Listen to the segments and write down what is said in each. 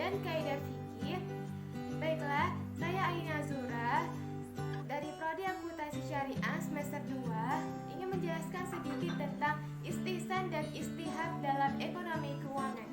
dan kaidah fikih. Baiklah, saya Aina Zura dari Prodi Akuntansi Syariah semester 2 ingin menjelaskan sedikit tentang istihsan dan istihab dalam ekonomi keuangan.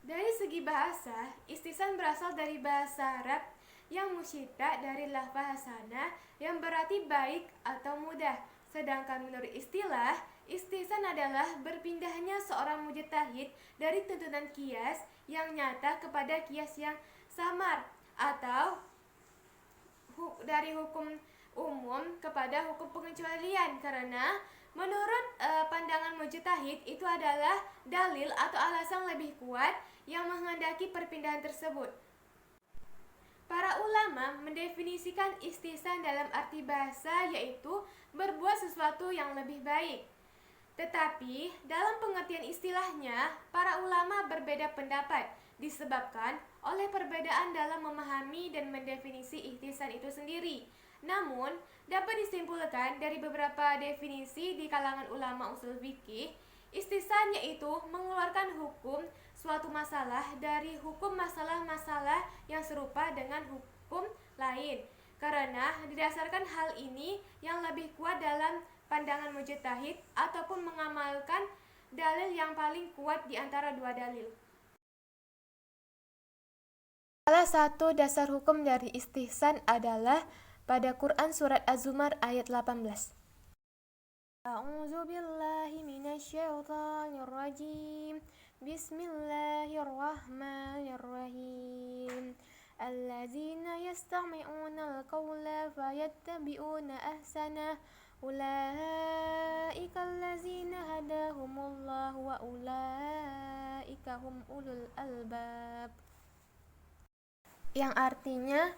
Dari segi bahasa, istihsan berasal dari bahasa Arab yang musyitta dari lafaz hasanah yang berarti baik atau mudah. Sedangkan menurut istilah, istihsan adalah berpindahnya seorang mujtahid dari tuntunan qiyas yang nyata kepada qiyas yang samar, atau dari hukum umum kepada hukum pengecualian, karena menurut pandangan mujtahid itu adalah dalil atau alasan lebih kuat yang menghendaki perpindahan tersebut. Para ulama mendefinisikan istihsan dalam arti bahasa yaitu berbuat sesuatu yang lebih baik. Tetapi dalam pengertian istilahnya, para ulama berbeda pendapat disebabkan oleh perbedaan dalam memahami dan mendefinisi istihsan itu sendiri. Namun, dapat disimpulkan dari beberapa definisi di kalangan ulama usul fikih, istihsan yaitu mengeluarkan hukum suatu masalah dari hukum masalah-masalah yang serupa dengan hukum lain. Karena didasarkan hal ini yang lebih kuat dalam pandangan mujtahid ataupun mengamalkan dalil yang paling kuat di antara dua dalil. Salah satu dasar hukum dari istihsan adalah pada Quran surat Az-Zumar ayat 18. A'udzu billahi minasyaitonir rajim. Bismillahirrahmanirrahim. Allazina yastami'una al-qawla fayattabi'una ahsanah. Ulaika allazina hadahumullah wa ulaika hum ulul albab. Yang artinya,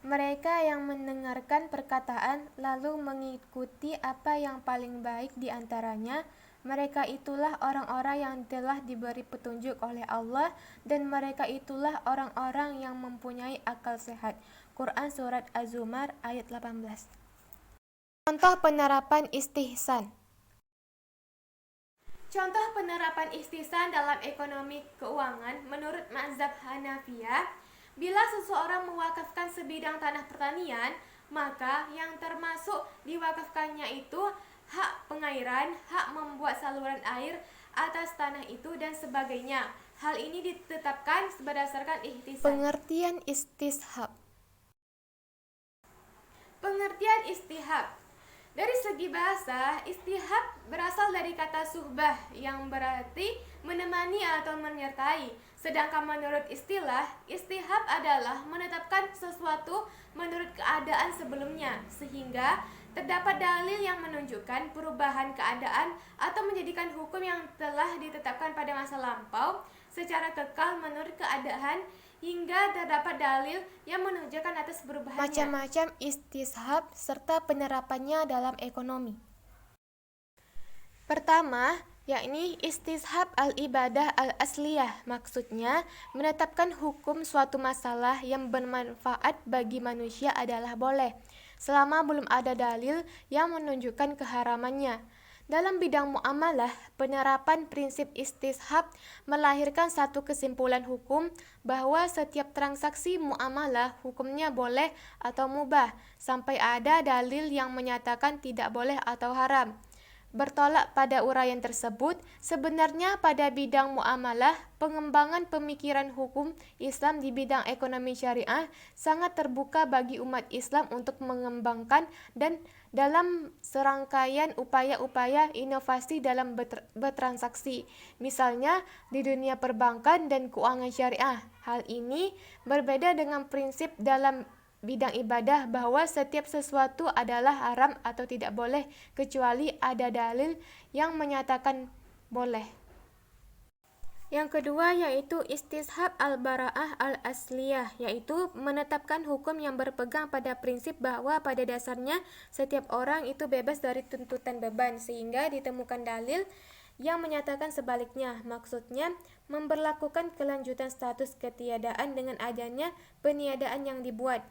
mereka yang mendengarkan perkataan lalu mengikuti apa yang paling baik di antaranya, mereka itulah orang-orang yang telah diberi petunjuk oleh Allah, dan mereka itulah orang-orang yang mempunyai akal sehat. Quran surat Az-Zumar ayat 18. Contoh penerapan istihsan. Contoh penerapan istihsan dalam ekonomi keuangan menurut mazhab Hanafiyah, bila seseorang mewakafkan sebidang tanah pertanian, maka yang termasuk diwakafkannya itu hak pengairan, hak membuat saluran air atas tanah itu, dan sebagainya. Hal ini ditetapkan berdasarkan istihsan. Pengertian istishab. Pengertian istihab. Dari segi bahasa, istihab berasal dari kata suhbah yang berarti menemani atau menyertai. Sedangkan menurut istilah, istihab adalah menetapkan sesuatu menurut keadaan sebelumnya, sehingga terdapat dalil yang menunjukkan perubahan keadaan atau menjadikan hukum yang telah ditetapkan pada masa lampau secara kekal menurut keadaan, hingga terdapat dalil yang menunjukkan atas perubahannya. Macam-macam istishab serta penerapannya dalam ekonomi. Pertama, yakni istishab al-ibadah al-asliyah. Maksudnya, menetapkan hukum suatu masalah yang bermanfaat bagi manusia adalah boleh, selama belum ada dalil yang menunjukkan keharamannya. Dalam bidang muamalah, penerapan prinsip istishab melahirkan satu kesimpulan hukum bahwa setiap transaksi muamalah hukumnya boleh atau mubah sampai ada dalil yang menyatakan tidak boleh atau haram. Bertolak pada uraian tersebut, sebenarnya pada bidang muamalah, pengembangan pemikiran hukum Islam di bidang ekonomi syariah sangat terbuka bagi umat Islam untuk mengembangkan dan dalam serangkaian upaya-upaya inovasi dalam bertransaksi, misalnya di dunia perbankan dan keuangan syariah. Hal ini berbeda dengan prinsip dalam bidang ibadah bahwa setiap sesuatu adalah haram atau tidak boleh kecuali ada dalil yang menyatakan boleh. Yang kedua yaitu istishab al-bara'ah al-asliyah, yaitu menetapkan hukum yang berpegang pada prinsip bahwa pada dasarnya setiap orang itu bebas dari tuntutan beban, sehingga ditemukan dalil yang menyatakan sebaliknya. Maksudnya, memberlakukan kelanjutan status ketiadaan dengan adanya peniadaan yang dibuat.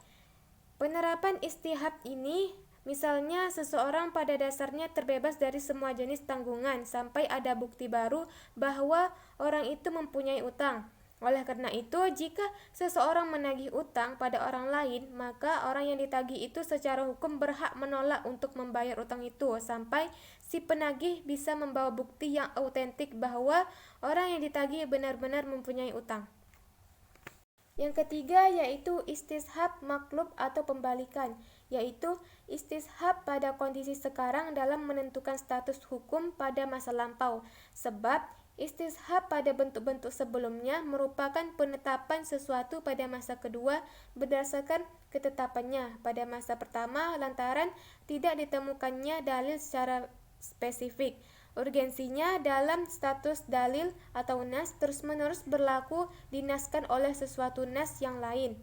Penerapan istihab ini Misalnya, seseorang pada dasarnya terbebas dari semua jenis tanggungan sampai ada bukti baru bahwa orang itu mempunyai utang. Oleh karena itu, jika seseorang menagih utang pada orang lain, maka orang yang ditagih itu secara hukum berhak menolak untuk membayar utang itu sampai si penagih bisa membawa bukti yang autentik bahwa orang yang ditagih benar-benar mempunyai utang. Yang ketiga yaitu istishab maklub atau pembalikan, yaitu istishab pada kondisi sekarang dalam menentukan status hukum pada masa lampau, sebab istishab pada bentuk-bentuk sebelumnya merupakan penetapan sesuatu pada masa kedua berdasarkan ketetapannya pada masa pertama lantaran tidak ditemukannya dalil secara spesifik. Urgensinya dalam status dalil atau nas terus-menerus berlaku dinaskan oleh sesuatu nas yang lain.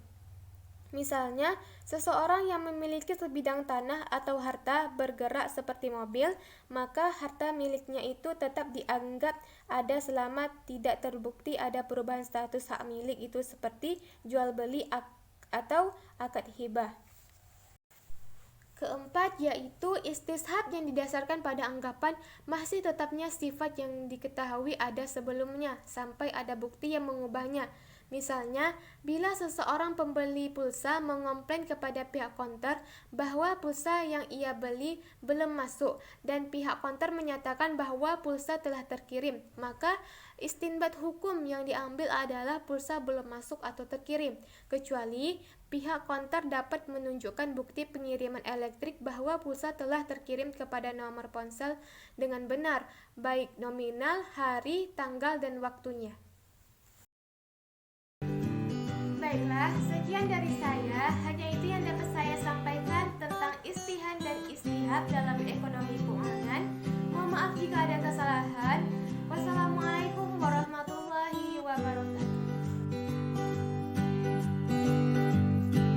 Misalnya, seseorang yang memiliki sebidang tanah atau harta bergerak seperti mobil, maka harta miliknya itu tetap dianggap ada selama tidak terbukti ada perubahan status hak milik itu seperti jual beli atau akad hibah. Keempat yaitu istishab yang didasarkan pada anggapan masih tetapnya sifat yang diketahui ada sebelumnya sampai ada bukti yang mengubahnya. Misalnya, bila seseorang pembeli pulsa mengomplain kepada pihak konter bahwa pulsa yang ia beli belum masuk dan pihak konter menyatakan bahwa pulsa telah terkirim, maka istinbat hukum yang diambil adalah pulsa belum masuk atau terkirim, kecuali pihak konter dapat menunjukkan bukti pengiriman elektrik bahwa pulsa telah terkirim kepada nomor ponsel dengan benar, baik nominal, hari, tanggal, dan waktunya. Baiklah, sekian dari saya. Hanya itu yang dapat saya sampaikan tentang istihan dan istihab dalam ekonomi keuangan. Mohon maaf jika ada kesalahan. Wassalamualaikum